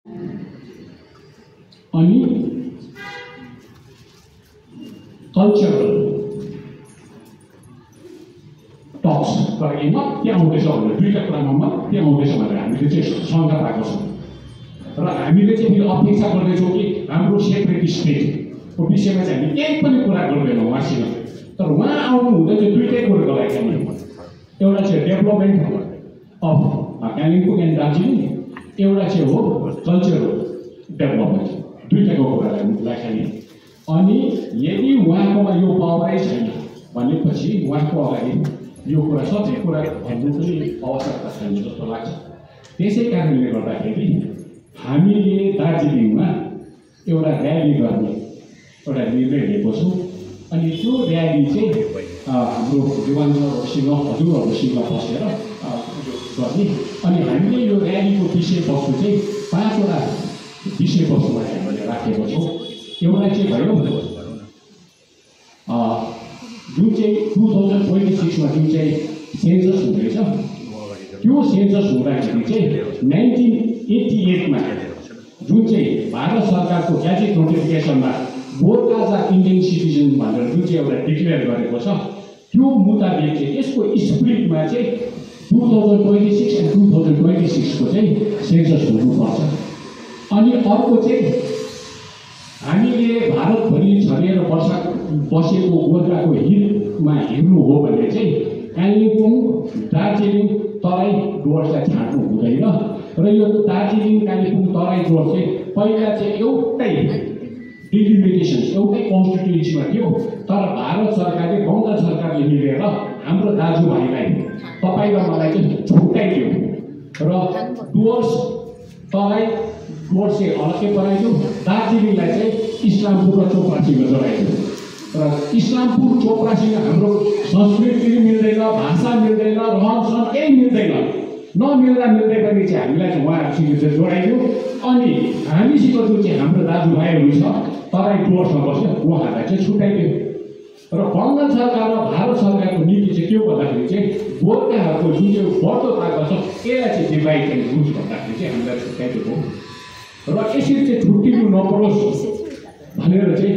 अनि cultural talks गरेर मात्रै आउँदैछ भनेर दुईटा कुरामा मात्रै आउँदैछ भनेर हामीले चाहिँ शङ्का पाएको छौँ र हामीले चाहिँ फेरि अपेक्षा गर्दैछौँ कि हाम्रो सेपरेट स्टेटको विषयमा चाहिँ हामी केही पनि कुरा गर्दैनौँ उहाँसँग। तर उहाँ आउनु हुँदा चाहिँ दुईटै कुरोको लागि एउटा चाहिँ development of Kalimpong and Darjeeling, एउटा चाहिँ हो कल्चरल डेभलपमेन्ट, दुईटाको कुरालाई लाग्ने। अनि यदि उहाँकोमा यो पावरै छैन भनेपछि उहाँको अगाडि यो कुरा सबै कुरा भन्नु पनि आवश्यकता छैन जस्तो लाग्छ। त्यसै कारणले गर्दाखेरि हामीले दार्जिलिङमा एउटा र्याली गर्ने एउटा निर्णय लिएको छौँ। अनि त्यो र्याली चाहिँ हाम्रो युवाहरूसँग हजुरहरूसँग बसेर गर्ने। अनि हामीले यो र्यालीको विषयवस्तु चाहिँ 5वटा विषयवस्तुमा हामीले राखेको छौँ। एउटा चाहिँ भयो जुन चाहिँ 2026मा जुन चाहिँ सेन्सस हुँदैछ, त्यो सेन्सस हुँदाखेरि चाहिँ 1988मा जुन चाहिँ भारत सरकारको ग्याजेट नोटिफिकेसनमा गोर्खाज आर इन्डियन सिटिजन भनेर जुन चाहिँ एउटा डिक्लेयर गरेको छ, त्यो मुताबिक चाहिँ यसको स्पिडमा चाहिँ 2026 एन्ड 2026को चाहिँ सेन्सस हुनुपर्छ। अनि अर्को चाहिँ हामीले भारतभरि छरिएर बसेको गोर्खाको हितमा हेर्नु हो भने चाहिँ कालिम्पोङ, दार्जिलिङ, तराई डुवर्सलाई छाड्नु हुँदैन। र यो दार्जिलिङ, कालिम्पोङ, तराई डुवर्स चाहिँ पहिला चाहिँ एउटै डिलिमिटेसन्स एउटै कन्स्टिट्युन्सीमा थियो। तर भारत सरकारले, बङ्गाल सरकारले मिलेर हाम्रो दाजुभाइलाई, तपाईँ र मलाई चाहिँ छुट्याइदियो र डुवर्स, तराई डुवर्स चाहिँ अलग्गै बनाइदियो, दार्जिलिङलाई चाहिँ इस्लामपुर र चोपरासँग जोडाइदियो। र इस्लामपुर चोपरासँग हाम्रो संस्कृति मिल्दैन, भाषा मिल्दैन, रहनसहन केही मिल्दैन। नमिल्दा मिल्दै पनि चाहिँ हामीलाई चाहिँ उहाँहरूसँग चाहिँ जोडाइदियो। अनि हामीसित जुन चाहिँ हाम्रो दाजुभाइहरू छ तराई डुवर्समा बस्यो, उहाँहरूलाई चाहिँ छुट्याइदियो। र बङ्गाल सरकार र भारत सरकारको नीति चाहिँ के भन्दाखेरि चाहिँ गोर्खाहरूको जुन चाहिँ बढ्दो ताकत छ यसलाई चाहिँ डिभाइड एन्ड रुल भन्दाखेरि चाहिँ हामीलाई छुट्याइदिएको। र यसरी चाहिँ छुट्टिनु नपरोस् भनेर चाहिँ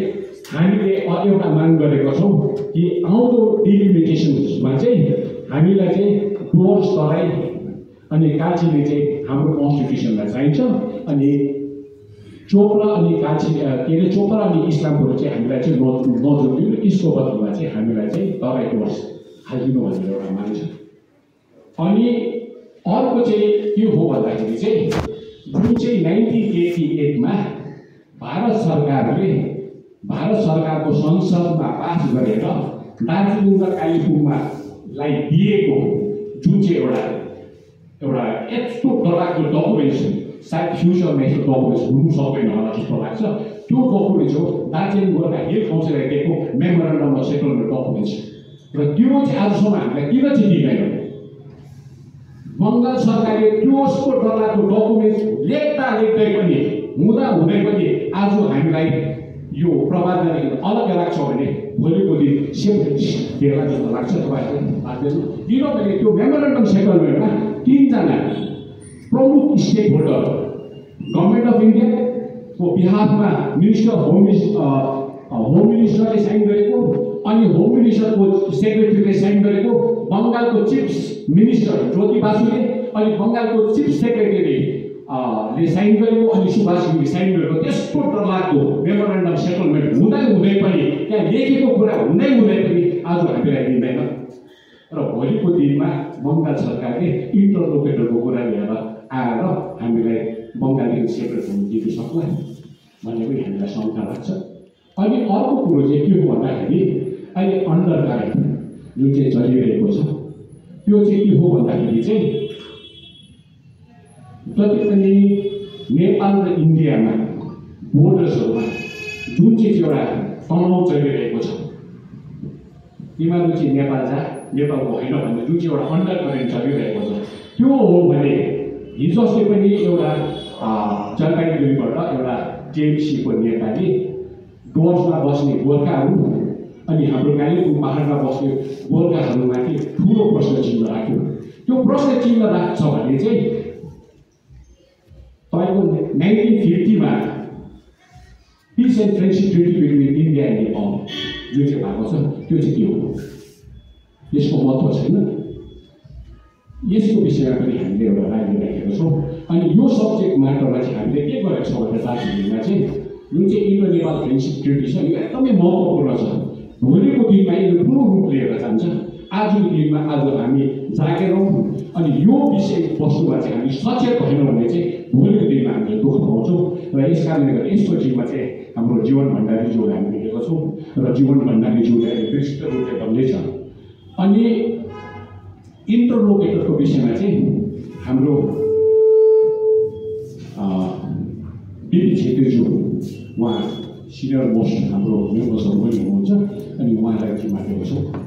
हामीले एउटा माग गरेको छौँ कि आउँदो डिलिमिटेसन्समा चाहिँ हामीलाई चाहिँ डुवर्स, तराई अनि कालचिनी चाहिँ हाम्रो कन्स्टिट्युसनलाई चाहिन्छ। अनि चोपरा अनि कालचिनी के अरे चोपरा अनि इस्लामपुर चाहिँ हामीलाई चाहिँ नजोडिनु, यसको बदलीमा चाहिँ हामीलाई चाहिँ तराई डुवर्स हालिदिनु भनेर एउटा माग छ। अनि अर्को चाहिँ के हो भन्दाखेरि चाहिँ जुन चाहिँ 1988मा भारत सरकारको संसदमा पास गरेर दार्जिलिङ र कालिम्पोङलाई दिएको जुन चाहिँ एउटा यस्तो डरलाग्दो डकुमेन्ट्स, सायद फ्युचरमा यस्तो डकुमेन्ट्स हुनु सक्दैन होला जस्तो लाग्छ। त्यो डकुमेन्ट्स हो दार्जिलिङ गोर्खा हिल काउन्सिलले दिएको मेमोरेन्डम अफ सेटलमेन्ट डकुमेन्ट्स। र त्यो चाहिँ आजसम्म हामीलाई किन चाहिँ दिँदैन? बङ्गाल सरकारले त्यसको डरलाग्दो डकुमेन्ट्स लेख्दै पनि हुँदै पनि आज हामीलाई यो प्रभाव गरेर अलग राख्छ भने भोलिको दिन सेपरेट देला जस्तो लाग्छ तपाईँहरूले लाग्दैन? किनभने त्यो मेमोरेन्डम सेटलमेन्टमा 3जना प्रमुख स्टेक होल्डर, गभर्मेन्ट अफ इन्डियाको बिहाफमा मिनिस्टर होम मिनिस्टरले साइन गरेको, अनि होम मिनिस्टरको सेक्रेटरीले साइन गरेको, बङ्गालको चिफ मिनिस्टर ज्योति बासुले, अनि बङ्गालको चिफ सेक्रेटरीले साइन गरेको, अनि सुभाष घिमिरेले साइन गरेको। त्यस्तो डरलाग्दो मेमोरेन्डम सेटलमेन्ट हुँदै पनि, त्यहाँ लेखेको कुरा हुँदै पनि आज हामीलाई दिँदैन। र भोलिको दिनमा बङ्गाल सरकारले इन्टरलोकेटरको कुरा लिएर आएर हामीलाई बङ्गालदेखि सेपरेट हुन दिनु सक्ला भन्ने पनि हामीलाई शङ्का लाग्छ। अनि अर्को कुरो चाहिँ के हो भन्दाखेरि अहिले अन्डर करेन्ट जुन चाहिँ चलिरहेको छ, त्यो चाहिँ के हो भन्दाखेरि चाहिँ जति पनि नेपाल र इन्डियामा बोर्डर्सहरूमा जुन चाहिँ एउटा तनाउ चलिरहेको छ, तिमीहरू चाहिँ नेपालको होइन भन्ने जुन चाहिँ एउटा अन्डर करेन्ट चलिरहेको छ, त्यो हो भने हिजो अस्ति पनि एउटा जलपाइगुडीबाट एउटा टिएमसीको नेताले डुवर्समा बस्ने गोर्खाहरू अनि हाम्रो कालिम्पोङ पहाडमा बस्ने गोर्खाहरूमाथि ठुलो प्रश्न चिन्ह राख्यो। त्यो प्रश्न चिन्ह राख्छ भने चाहिँ तपाईँको 1950 piece and friendship treaty between India and Nepal जुन चाहिँ भएको छ त्यो चाहिँ के हो? यसको महत्त्व छैन। यसको विषयमा पनि हामीले एउटा राय राखेका छौँ। अनि यो सब्जेक्ट म्याटरमा चाहिँ हामीले के गरेका छौँ भने दार्जिलिङमा चाहिँ जुन चाहिँ इन्डो नेपाल फ्रेन्डसिप ट्रिटी छ यो एकदमै महत्त्वपूर्ण छ। भोलिको दिनमा यो ठुलो रूप लिएर जान्छ। आजको दिनमा आज हामी जागेरौँ अनि यो विषय वस्तुमा चाहिँ हामी सचेत भएनौँ भने चाहिँ भोलिको दिनमा हामीले दुःख पाउँछौँ। र यस कारणले गर्दा यसको जिम्मा चाहिँ हाम्रो जीवन भण्डारीज्यूले हामी लिएका छौँ र जीवन भण्डारीज्यूले अहिले विशिष्ट रूपले भन्दैछ। अनि इन्टरलोकेटरको विषयमा चाहिँ हाम्रो बिपी छेत्रीज्यू उहाँ सिनियर मोस्ट हाम्रो मेम्बर्सहरू पनि हुनुहुन्छ अनि उहाँलाई जिम्मा दिएको छौँ।